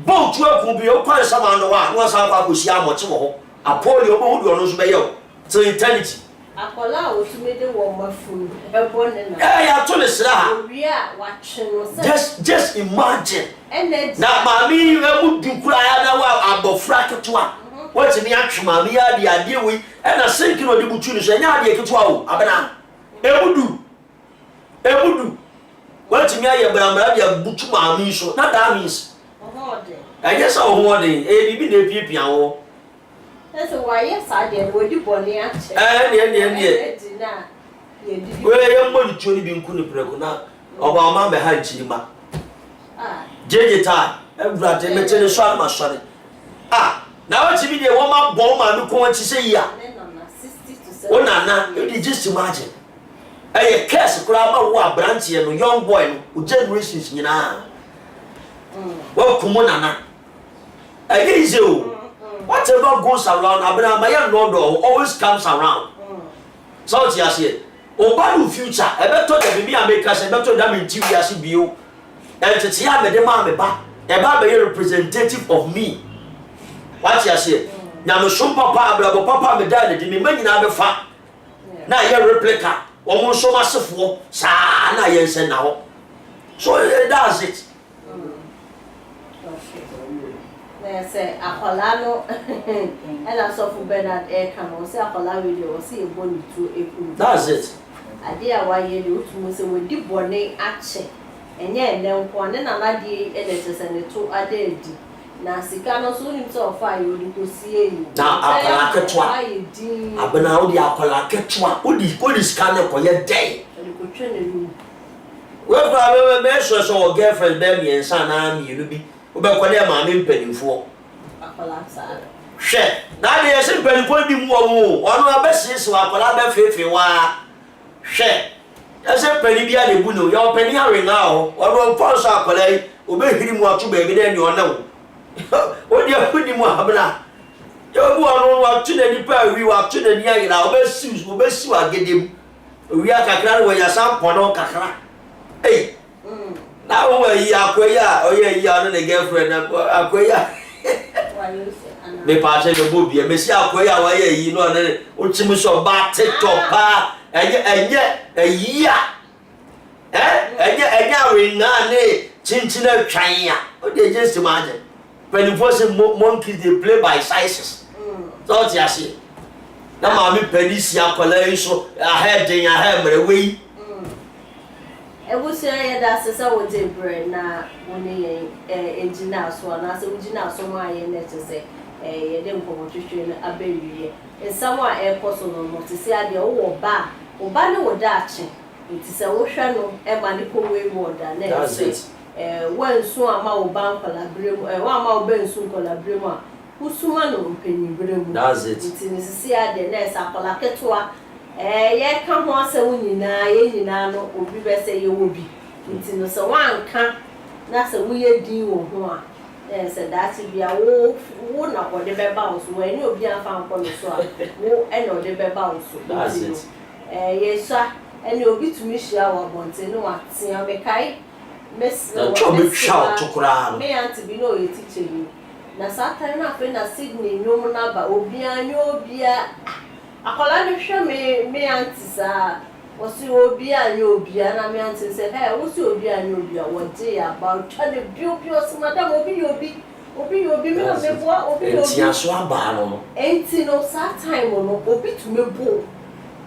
Speaker 3: boat work will be your quite some on the one. Once I was young, much more. A poor your own ones by you. So eternity.
Speaker 2: Akola o tumi de wo mafu ebo ne na.
Speaker 3: Yeah, to listen.
Speaker 2: We are watching.
Speaker 3: Just imagine.
Speaker 2: And
Speaker 3: now, mommy, would do cry about frack to one. What's me action, mammy? I deal with, and I think you know the butchers and I get to wow. Abana. Ebudu. What's me? I am butcher mammy, so not that means. I guess I'll want it. A baby, the piano.
Speaker 2: That's why, yes, I did. Would you born here?
Speaker 3: Where your money truly being couldn't break now. Of our mamma behind Chima. Jenny time, everybody, let's tell the son, my son. Now it's me, a woman born, man, who wants to say, yeah.
Speaker 2: 60 to 70.
Speaker 3: Oh, Nana, you just imagine. A curse, grandma, what branch and a young boy who generations, you know. Well, come on, Nana. I guess you. Whatever goes around, Abraham, my young Lord always comes around. So, I say, Obadu future, I better than me, I make us a better than in 2 years in view. And to see how the mamma, a representative of me. What I say? Now, some papa, papa, me died, the men in our fat. Now, your replica, almost so much of war, Sana, yes, and now. So, that's it.
Speaker 2: Say Akolano and I saw for Bernard Air can say Akola video or see a bony to a.
Speaker 3: That's it.
Speaker 2: I dear why you do say we did bonnet action and yet then one and another editors and the 2 are dead. Now Sicano soon himself fire you to see you.
Speaker 3: Now Akolaketwa. Abena the Akolaketwa. What is kind of your day?
Speaker 2: And you could train you.
Speaker 3: Well, I remember so girlfriend baby and son you be. Ubekwa dia maame mpanimfo
Speaker 2: akola sa
Speaker 3: hwe na de yesi mpanimfo bi mu omo onu abesisi wa akola ba fefe wa hwe yesi mpani bia de bu no yo pani awe na ho onu mponso akola yi obehiri mu atu ba bi na ni ona wo odi afudi mu abna yo bu onu wa tu na nipa wi wa tu na ni ayira obesi wa gedem wi akakra wo ya sampono kakra now we akwaya oya no the girlfriend akwaya me pache no bobi me si akwaya wa yi no na ochimi so ba TikTok pa enye we na ne chinchina twan ya o dey just imagine when you force monkeys they play by sizes so ti ase na ma me penisi akwala yi so ahead mre we
Speaker 2: Ebusia da sesa wo de bre na woni engineer so na se engineer so ma ye na tse ye de nkomo twetwe na abewie ensamwa ekoso no no tse ade wo ba ne wo da ache nti se wo hwe no e ma ne ko we wo da na wansu ama wo ban kolabre mu wa ama wo bensu kolabre mu a usuma no mpenyibre mu
Speaker 3: that's it
Speaker 2: nti ne se ade na esa kola ketwa ye ka ho ase wo nyina ye nyina no obi be se ye wo bi nti no se wanka na se wo ye din wo ho a se dati bia wo na ko de be ba wo so we ni obi afa nko no so a wo e no de be ba wo so
Speaker 3: that's it
Speaker 2: ye sa eni obi tumi hia wo bonte no atia me kai mes
Speaker 3: no chobi shout to kura
Speaker 2: me anti bi no ye teacher yi na satan na fe na Sydney nyom na ba obi anyo akola ni hwe me anti sa osi obi anyo obi na me anti say hey osi obi anyo obi what dey about try the bio so madam obi me na me boa obi
Speaker 3: enti aso aba no
Speaker 2: enti no sa time no obi to me bo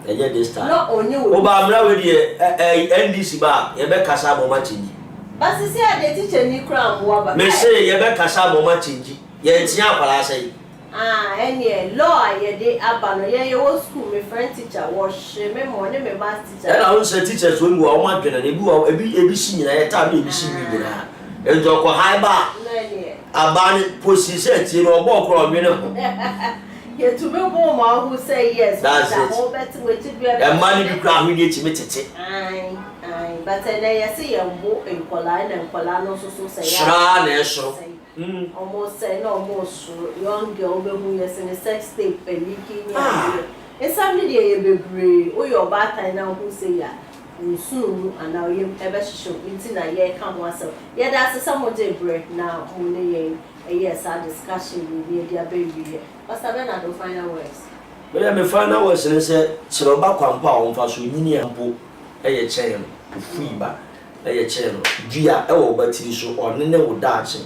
Speaker 3: eje this time
Speaker 2: no onye
Speaker 3: o ba mra we dey NDC ba ye be kasa bo ma change
Speaker 2: basi say ade teacher ni kra mboa ba
Speaker 3: me say ye be kasa bo ma change ye enti akwala say
Speaker 2: any law ye dey abano ye wo school me friend teacher wash me mo ne me math teacher
Speaker 3: and I say teachers we go o ma dwena ebi si nyina ye ta be ebi si wi nyina enjo ko high ba abani position ti ro bo kro mi no
Speaker 2: ye to me bo ma who say yes
Speaker 3: that's it
Speaker 2: whole bet we ti be
Speaker 3: e mani bi kra hu ye ti metete
Speaker 2: ai but then ye say ye bo enkola no so say ya
Speaker 3: shra na esoro
Speaker 2: almost say no almost young girl be who yes in sex tape leaking ya e somebody dey bebre o your bad time now who say ya nsunu ana oyem ebe hihyo nti na ye ka ho asem ye da asesa mo de bre na mo ne ye sa discussion we dey abewie pastor Bernard do final words
Speaker 3: me final words ne say Sh0ck kwampa on fa so nyini ampo eye chen no free ba eye chen no dua e wo batiri so one ne wo daache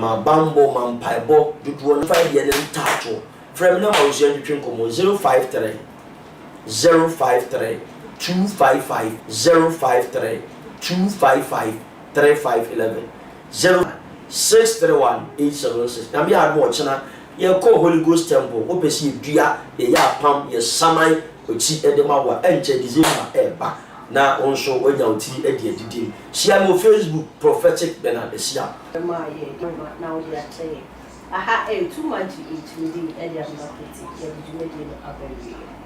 Speaker 3: ma bambo ma mpaibo dudu no fa ye ne tacho from na ma usia twetwe nkomo 053 053 255 053 255 3511 0631 876 na me ado chena ye ko Holy Ghost Temple opesi dua ye ya pam ye samai ochi edema wa enche December eba na onso onya oti edi edidi share mo Facebook Prophetic Bernard Esia
Speaker 2: ma ye na o dia tey aha too much it we dey edi am market ye di me dey abewie